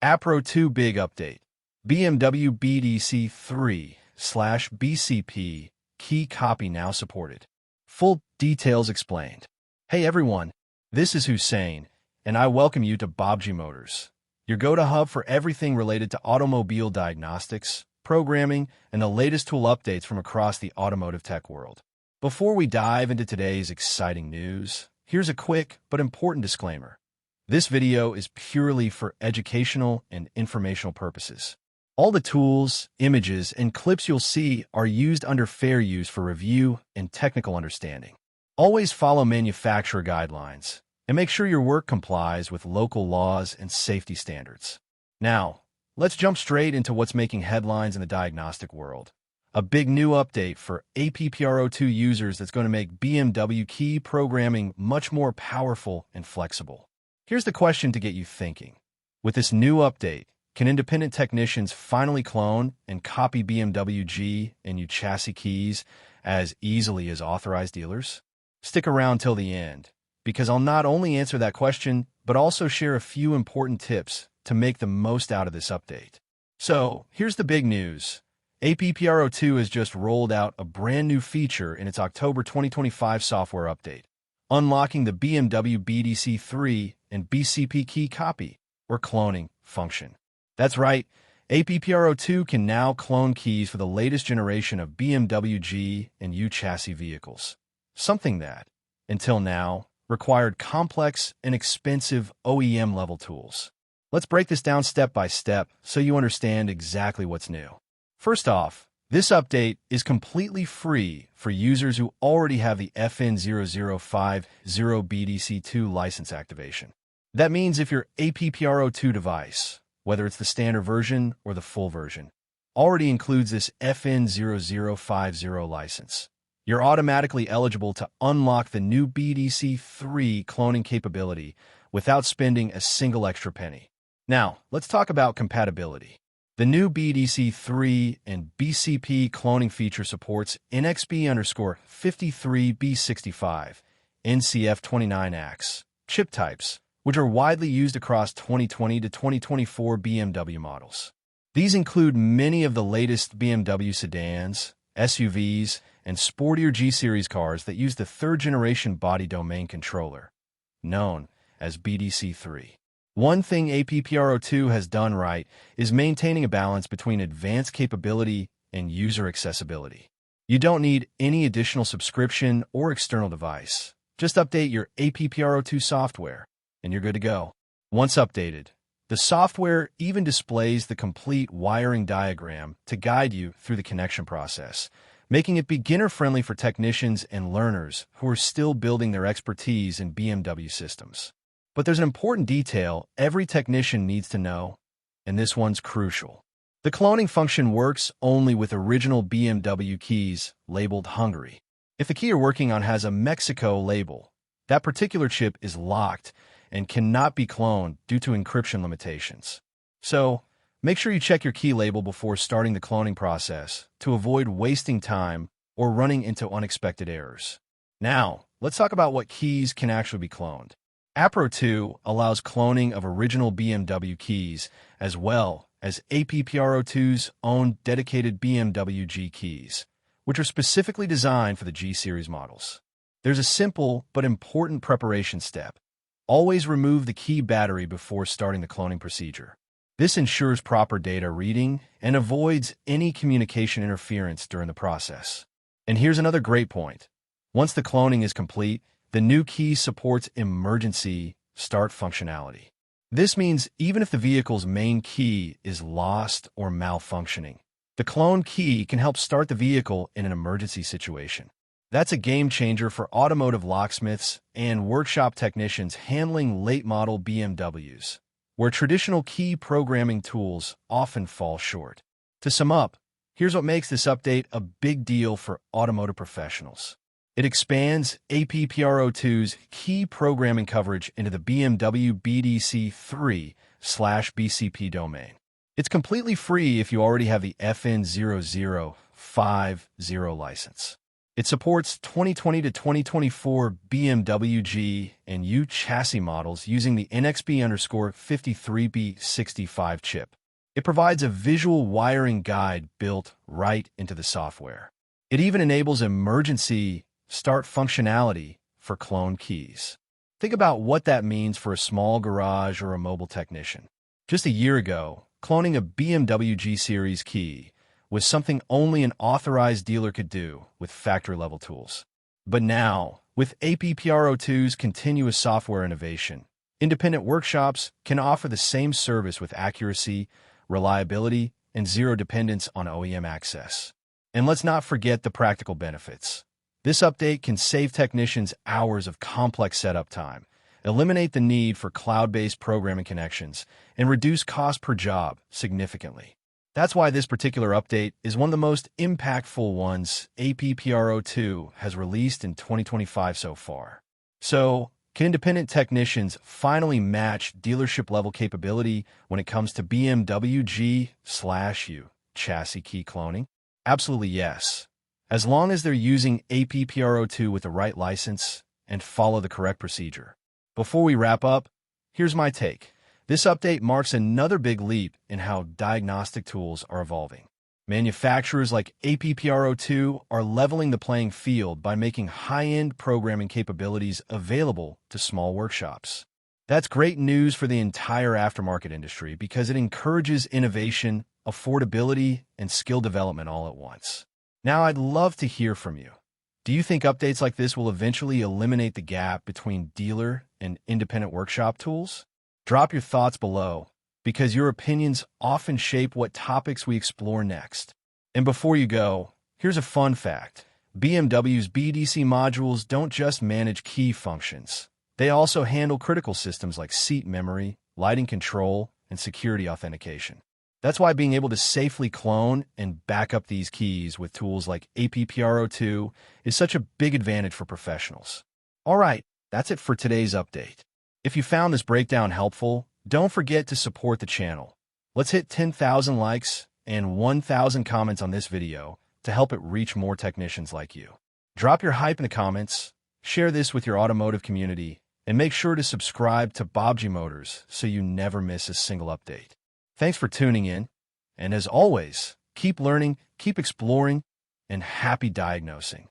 APPRO2 big update. BMW BDC3/BCP key copy now supported. Full details explained. Hey everyone, this is Hussein, and I welcome you to Baabji Motors, your go-to hub for everything related to automobile diagnostics, programming, and the latest tool updates from across the automotive tech world. Before we dive into today's exciting news, here's a quick but important disclaimer. This video is purely for educational and informational purposes. All the tools, images, and clips you'll see are used under fair use for review and technical understanding. Always follow manufacturer guidelines and make sure your work complies with local laws and safety standards. Now, let's jump straight into what's making headlines in the diagnostic world. A big new update for APPRO2 users that's going to make BMW key programming much more powerful and flexible. Here's the question to get you thinking. With this new update, can independent technicians finally clone and copy BMW G and U chassis keys as easily as authorized dealers? Stick around till the end, because I'll not only answer that question, but also share a few important tips to make the most out of this update. So, here's the big news. APPRO2 has just rolled out a brand new feature in its October 2025 software update, unlocking the BMW BDC3 and BCP key copy, or cloning, function. That's right, APPRO2 can now clone keys for the latest generation of BMW G and U chassis vehicles, something that, until now, required complex and expensive OEM-level tools. Let's break this down step by step so you understand exactly what's new. First off, this update is completely free for users who already have the FN0050 BDC2 license activation. That means if your APPRO2 device, whether it's the standard version or the full version, already includes this FN0050 license, you're automatically eligible to unlock the new BDC3 cloning capability without spending a single extra penny. Now, let's talk about compatibility. The new BDC3 and BCP cloning feature supports NXB_53B65 NCF29AX chip types, which are widely used across 2020 to 2024 BMW models. These include many of the latest BMW sedans, SUVs, and sportier G-Series cars that use the third-generation body domain controller, known as BDC3. One thing APPRO2 has done right is maintaining a balance between advanced capability and user accessibility. You don't need any additional subscription or external device. Just update your APPRO2 software, and you're good to go. Once updated, the software even displays the complete wiring diagram to guide you through the connection process, making it beginner-friendly for technicians and learners who are still building their expertise in BMW systems. But there's an important detail every technician needs to know, and this one's crucial. The cloning function works only with original BMW keys labeled Hungary. If the key you're working on has a Mexico label, that particular chip is locked and cannot be cloned due to encryption limitations. So, make sure you check your key label before starting the cloning process to avoid wasting time or running into unexpected errors. Now, let's talk about what keys can actually be cloned. APPRO2 allows cloning of original BMW keys as well as APPRO2's own dedicated BMW G keys, which are specifically designed for the G-Series models. There's a simple but important preparation step. Always remove the key battery before starting the cloning procedure. This ensures proper data reading and avoids any communication interference during the process. And here's another great point. Once the cloning is complete, the new key supports emergency start functionality. This means even if the vehicle's main key is lost or malfunctioning, the clone key can help start the vehicle in an emergency situation. That's a game changer for automotive locksmiths and workshop technicians handling late-model BMWs, where traditional key programming tools often fall short. To sum up, here's what makes this update a big deal for automotive professionals. It expands APPRO2's key programming coverage into the BMW BDC3/BCP domain. It's completely free if you already have the FN0050 license. It supports 2020 to 2024 BMW G and U chassis models using the NXB_53B65 chip. It provides a visual wiring guide built right into the software. It even enables emergency start functionality for cloned keys. Think about what that means for a small garage or a mobile technician. Just a year ago, cloning a BMW G series key was something only an authorized dealer could do with factory-level tools. But now, with APPRO2's continuous software innovation, independent workshops can offer the same service with accuracy, reliability, and zero dependence on OEM access. And let's not forget the practical benefits. This update can save technicians hours of complex setup time, eliminate the need for cloud-based programming connections, and reduce cost per job significantly. That's why this particular update is one of the most impactful ones APPRO2 has released in 2025 so far. So, can independent technicians finally match dealership-level capability when it comes to BMW G/U chassis key cloning? Absolutely yes, as long as they're using APPRO2 with the right license and follow the correct procedure. Before we wrap up, here's my take. This update marks another big leap in how diagnostic tools are evolving. Manufacturers like APPRO2 are leveling the playing field by making high-end programming capabilities available to small workshops. That's great news for the entire aftermarket industry because it encourages innovation, affordability, and skill development all at once. Now, I'd love to hear from you. Do you think updates like this will eventually eliminate the gap between dealer and independent workshop tools? Drop your thoughts below, because your opinions often shape what topics we explore next. And before you go, here's a fun fact. BMW's BDC modules don't just manage key functions. They also handle critical systems like seat memory, lighting control, and security authentication. That's why being able to safely clone and back up these keys with tools like APPRO2 is such a big advantage for professionals. All right, that's it for today's update. If you found this breakdown helpful, don't forget to support the channel. Let's hit 10,000 likes and 1,000 comments on this video to help it reach more technicians like you. Drop your hype in the comments, share this with your automotive community, and make sure to subscribe to Baabji Motors so you never miss a single update. Thanks for tuning in, and as always, keep learning, keep exploring, and happy diagnosing.